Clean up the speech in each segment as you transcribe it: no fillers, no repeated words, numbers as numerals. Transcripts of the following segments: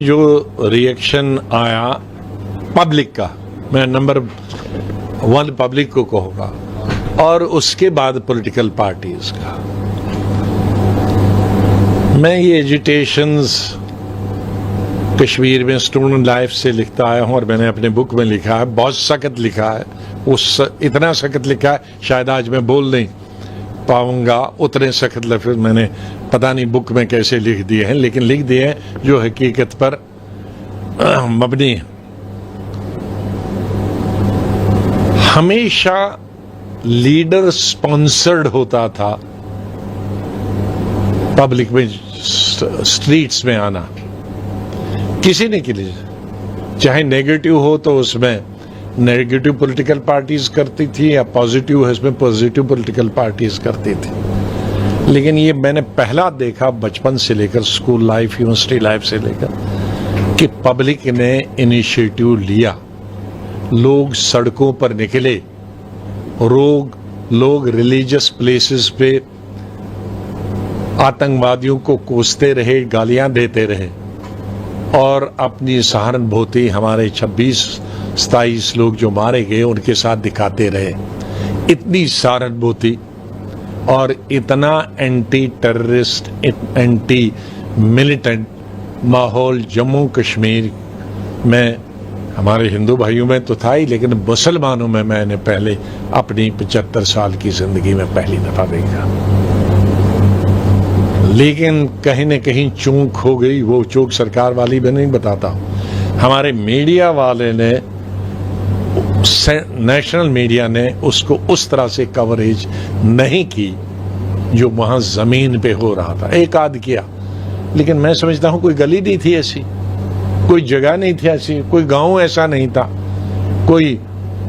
जो रिएक्शन आया पब्लिक का, मैं नंबर 1 पब्लिक को कहूँगा, और उसके बाद पॉलिटिकल पार्टीज का। मैं ये एजिटेशंस कश्मीर में स्टूडेंट लाइफ से लिखता आया हूँ और मैंने अपने बुक में लिखा है, बहुत सख्त लिखा है, इतना सख्त लिखा है शायद आज मैं बोल नहीं पाऊंगा, उतने सख्त लफ्ज़ मैंने पता नहीं बुक में कैसे लिख दिए हैं, लेकिन लिख दिए हैं जो हकीकत पर मबनी है। हमेशा लीडर स्पॉन्सर्ड होता था पब्लिक में, स्ट्रीट्स में आना किसी ने के लिए, चाहे नेगेटिव हो तो उसमें नेगेटिव पॉलिटिकल पार्टीज करती थी या पॉजिटिव है उसमें पॉजिटिव पॉलिटिकल पार्टीज करती थी। लेकिन ये मैंने पहला देखा बचपन से लेकर स्कूल लाइफ, यूनिवर्सिटी लाइफ से लेकर कि पब्लिक ने इनिशिएटिव लिया, लोग सड़कों पर निकले, लोग रिलीजियस प्लेसेस पे आतंकवादियों को कोसते रहे, गालियां देते रहे और अपनी सहानुभूति हमारे 26-27 लोग जो मारे गए उनके साथ दिखाते रहे। इतनी सहानुभूति और इतना एंटी टेररिस्ट, एंटी मिलिटेंट माहौल जम्मू कश्मीर में, हमारे हिंदू भाइयों में तो था ही, लेकिन मुसलमानों में मैंने पहले अपनी 75 साल की जिंदगी में पहली दफा देखा। लेकिन कहीं न कहीं चूक हो गई, वो चूक सरकार वाली भी नहीं बताता, हमारे मीडिया वाले ने, नेशनल मीडिया ने उसको उस तरह से कवरेज नहीं की जो वहां जमीन पे हो रहा था। एक आध किया, लेकिन मैं समझता हूं कोई गली नहीं थी ऐसी, कोई जगह नहीं थी ऐसी, कोई गांव ऐसा नहीं था, कोई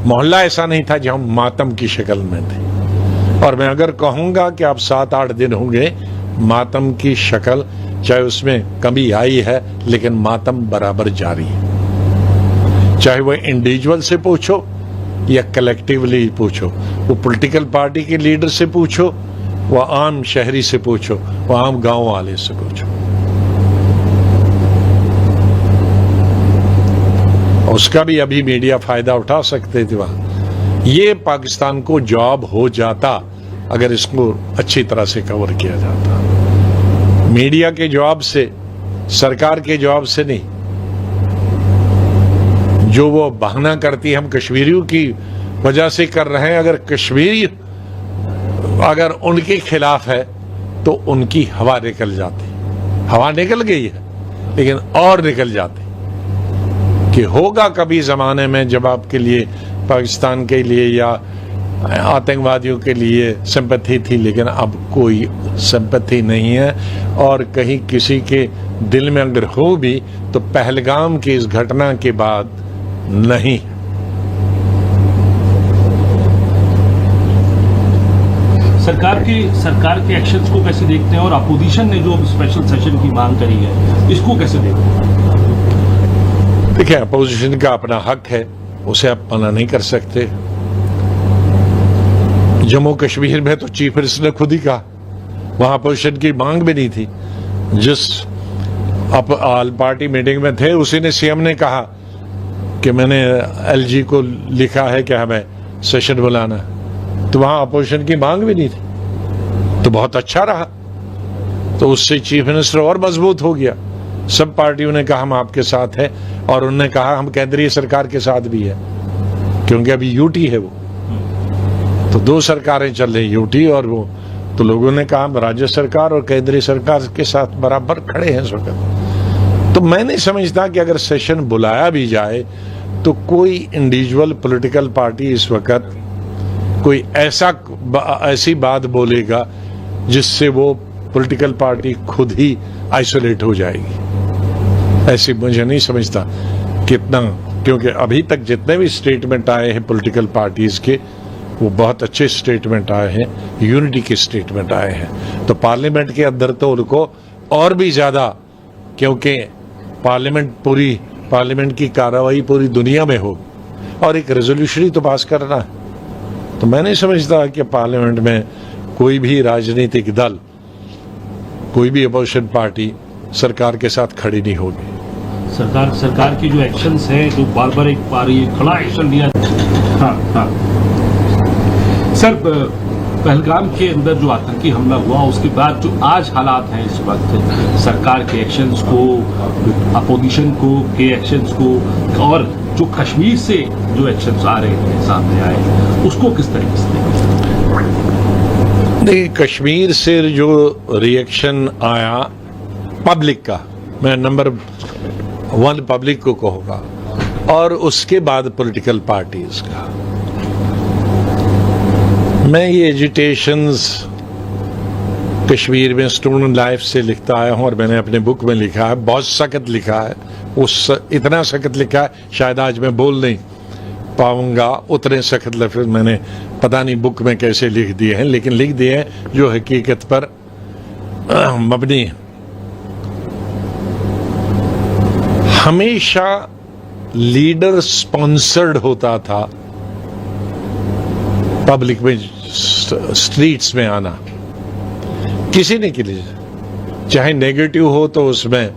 मोहल्ला ऐसा नहीं था जहां मातम की शक्ल में थे। और मैं अगर कहूंगा कि आप 7-8 दिन होंगे मातम की शक्ल, चाहे उसमें कमी आई है लेकिन मातम बराबर जारी है। चाहे वो इंडिविजुअल से पूछो या कलेक्टिवली पूछो, वो पॉलिटिकल पार्टी के लीडर से पूछो, वो आम शहरी से पूछो, वो आम गांव वाले से पूछो, उसका भी अभी मीडिया फायदा उठा सकते थे वहां। ये पाकिस्तान को जॉब हो जाता अगर इसको अच्छी तरह से कवर किया जाता, मीडिया के जवाब से, सरकार के जवाब से नहीं। जो वो बहाना करती है हम कश्मीरियों की वजह से कर रहे हैं, अगर कश्मीरी अगर उनके खिलाफ है तो उनकी हवा निकल जाती, हवा निकल गई है लेकिन और निकल जाती कि होगा कभी जमाने में जब आपके लिए पाकिस्तान के लिए या आतंकवादियों के लिए सिंपैथी थी, लेकिन अब कोई सिंपैथी नहीं है। और कहीं किसी के दिल में अगर हो भी तो पहलगाम की इस घटना के बाद नहीं। सरकार के एक्शंस को कैसे देखते हैं और अपोजिशन ने जो स्पेशल सेशन की मांग करी है इसको कैसे देखते हैं? देखिए, अपोजिशन का अपना हक है, उसे आप मना नहीं कर सकते। जम्मू कश्मीर में तो चीफ मिनिस्टर ने खुद ही कहा, वहां अपोजिशन की मांग भी नहीं थी। जिस ऑल पार्टी मीटिंग में थे उसी ने, सीएम ने कहा कि मैंने एलजी को लिखा है कि हमें सेशन बुलाना, तो वहां अपोजिशन की मांग भी नहीं थी, तो बहुत अच्छा रहा। तो उससे चीफ मिनिस्टर और मजबूत हो गया, सब पार्टियों ने कहा हम आपके साथ हैं और उन्होंने कहा हम केंद्रीय सरकार के साथ भी है, क्योंकि अभी यूटी है वो, तो 2 सरकारें चल रही, यूटी और वो, तो लोगों ने कहा हम राज्य सरकार और केंद्रीय सरकार के साथ बराबर खड़े हैं इस वक्त। तो मैं नहीं समझता कि अगर सेशन बुलाया भी जाए तो कोई इंडिविजुअल पॉलिटिकल पार्टी इस वक्त कोई ऐसी बात बोलेगा जिससे वो पॉलिटिकल पार्टी खुद ही आइसोलेट हो जाएगी, ऐसी मुझे नहीं समझता कितना, क्योंकि अभी तक जितने भी स्टेटमेंट आए हैं पॉलिटिकल पार्टीज के वो बहुत अच्छे स्टेटमेंट आए हैं, यूनिटी के स्टेटमेंट आए हैं। तो पार्लियामेंट के अंदर तो उनको और भी ज्यादा, क्योंकि पार्लियामेंट की कार्रवाई पूरी दुनिया में हो और एक रेजोल्यूशन तो पास करना है, तो मैं नहीं समझता कि पार्लियामेंट में कोई भी राजनीतिक दल, कोई भी अपोजिशन पार्टी सरकार के साथ खड़ी नहीं होगी। सरकार की जो एक्शंस हैं, जो बार बार एक बार ये खड़ा एक्शन लिया। हाँ सर, पहलगाम के अंदर जो आतंकी हमला हुआ उसके बाद जो आज हालात हैं इस वक्त, सरकार के एक्शंस को, अपोजिशन के एक्शंस को, और जो कश्मीर से जो एक्शंस आ रहे हैं सामने आए, उसको किस तरीके से देखिए, कश्मीर से जो रिएक्शन आया पब्लिक का, मैं नंबर 1 पब्लिक को कहूंगा, और उसके बाद पॉलिटिकल पार्टीज का। मैं ये एजिटेशंस कश्मीर में स्टूडेंट लाइफ से लिखता आया हूं, और मैंने अपने बुक में लिखा है, बहुत सख्त लिखा है, इतना सख्त लिखा है शायद आज मैं बोल नहीं पाऊंगा, उतने सख्त लफ्ज़ मैंने पता नहीं बुक में कैसे लिख दिए हैं, लेकिन लिख दिए हैं जो हकीकत पर मबनी है। हमेशा लीडर स्पॉन्सर्ड होता था पब्लिक में, स्ट्रीट्स में आना किसी ने के लिए, चाहे नेगेटिव हो तो उसमें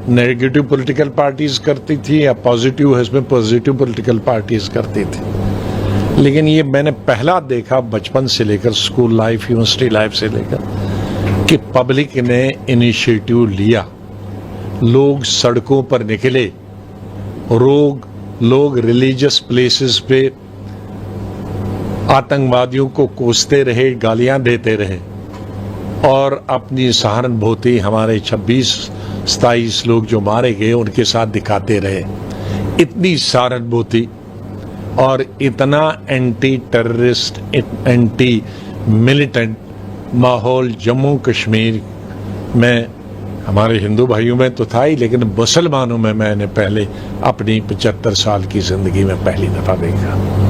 नेगेटिव पॉलिटिकल पार्टीज करती थी, या पॉजिटिव है उसमें पॉजिटिव पॉलिटिकल पार्टीज करती थी। लेकिन ये मैंने पहला देखा बचपन से लेकर स्कूल लाइफ, यूनिवर्सिटी लाइफ से लेकर, कि पब्लिक ने इनिशिएटिव लिया, लोग सड़कों पर निकले, लोग रिलीजियस प्लेसेस पे आतंकवादियों को कोसते रहे, गालियां देते रहे, और अपनी सहानुभूति हमारे 26-27 लोग जो मारे गए उनके साथ दिखाते रहे। इतनी सहानुभूति और इतना एंटी टेररिस्ट, एंटी मिलिटेंट माहौल जम्मू कश्मीर में, हमारे हिंदू भाइयों में तो था ही, लेकिन मुसलमानों में मैंने पहले अपनी 75 साल की जिंदगी में पहली दफा देखा।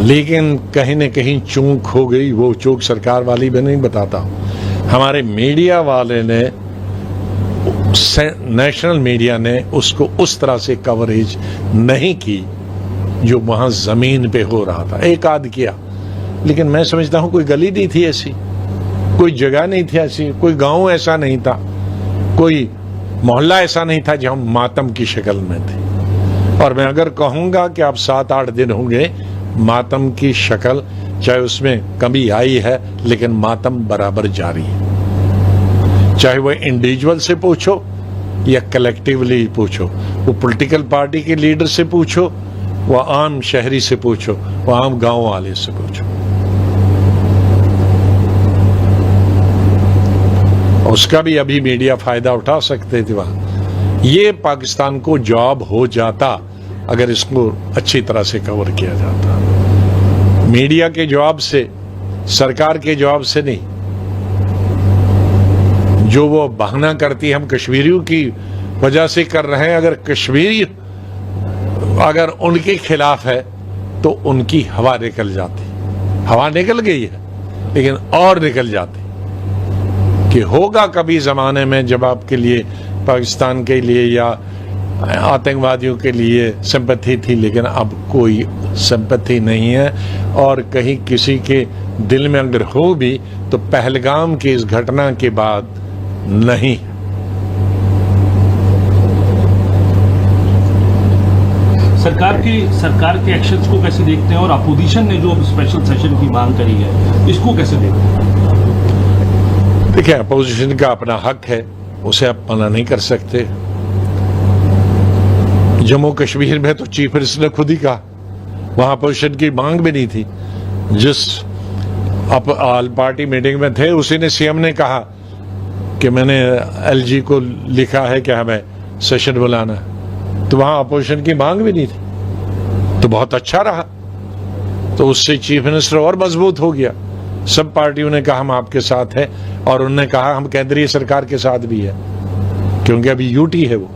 लेकिन कहीं न कहीं चूक हो गई, वो चूक सरकार वाली मैं नहीं बताता हूं, हमारे मीडिया वाले ने, नेशनल मीडिया ने उसको उस तरह से कवरेज नहीं की जो वहां जमीन पे हो रहा था। एक आध किया, लेकिन मैं समझता हूं कोई गली नहीं थी ऐसी, कोई जगह नहीं थी ऐसी, कोई गांव ऐसा नहीं था, कोई मोहल्ला ऐसा नहीं था जहां मातम की शक्ल में थे। और मैं अगर कहूंगा कि आप 7-8 दिन होंगे, मातम की शक्ल चाहे उसमें कमी आई है, लेकिन मातम बराबर जारी है। चाहे वो इंडिविजुअल से पूछो या कलेक्टिवली पूछो, वो पॉलिटिकल पार्टी के लीडर से पूछो, वो आम शहरी से पूछो, वो आम गांव वाले से पूछो, उसका भी अभी मीडिया फायदा उठा सकते थे वहां। ये पाकिस्तान को जॉब हो जाता अगर इसको अच्छी तरह से कवर किया जाता। मीडिया के जवाब से, सरकार के जवाब से नहीं, जो वो बहाना करती है हम कश्मीरियों की वजह से कर रहे हैं, अगर कश्मीरी अगर उनके खिलाफ है तो उनकी हवा निकल जाती, हवा निकल गई है लेकिन और निकल जाती, कि होगा कभी जमाने में जब आपके लिए पाकिस्तान के लिए या आतंकवादियों के लिए सिंपैथी थी, लेकिन अब कोई सिंपैथी नहीं है। और कहीं किसी के दिल में अगर हो भी तो पहलगाम की इस घटना के बाद नहीं। सरकार के एक्शंस को कैसे देखते हैं, और अपोजिशन ने जो स्पेशल सेशन की मांग करी है इसको कैसे देखते हैं? देखिए, अपोजिशन का अपना हक है, उसे आप मना नहीं कर सकते। जम्मू कश्मीर में तो चीफ मिनिस्टर ने खुद ही कहा, वहां अपोजिशन की मांग भी नहीं थी। जिस ऑल पार्टी मीटिंग में थे उसी ने, सीएम ने कहा कि मैंने एलजी को लिखा है कि हमें सेशन बुलाना, तो वहां अपोजिशन की मांग भी नहीं थी, तो बहुत अच्छा रहा। तो उससे चीफ मिनिस्टर और मजबूत हो गया। सब पार्टियों ने कहा हम आपके साथ हैं, और उन्होंने कहा हम केंद्रीय सरकार के साथ भी है, क्योंकि अभी यूटी है वो,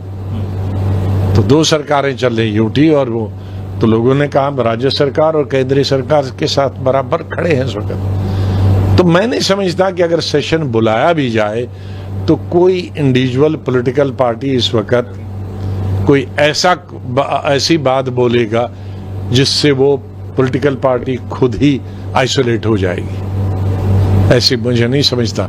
तो 2 सरकारें चल रही, यूटी और वो। तो लोगों ने कहा राज्य सरकार और केंद्रीय सरकार के साथ बराबर खड़े हैं इस वक्त। तो मैं नहीं समझता कि अगर सेशन बुलाया भी जाए तो कोई इंडिविजुअल पॉलिटिकल पार्टी इस वक्त कोई ऐसी बात बोलेगा जिससे वो पॉलिटिकल पार्टी खुद ही आइसोलेट हो जाएगी। ऐसी मुझे नहीं समझता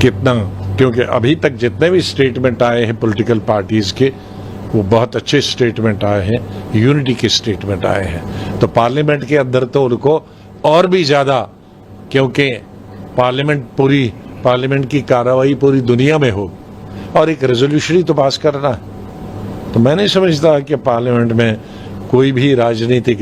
कितना क्योंकि अभी तक जितने भी स्टेटमेंट आए हैं पॉलिटिकल पार्टीज के, वो बहुत अच्छे स्टेटमेंट आए हैं, यूनिटी के स्टेटमेंट आए हैं। तो पार्लियामेंट के अंदर तो उनको और भी ज्यादा, क्योंकि पार्लियामेंट की कार्रवाई पूरी दुनिया में हो और एक रेजोल्यूशन ही तो पास करना है। तो मैं नहीं समझता कि पार्लियामेंट में कोई भी राजनीतिक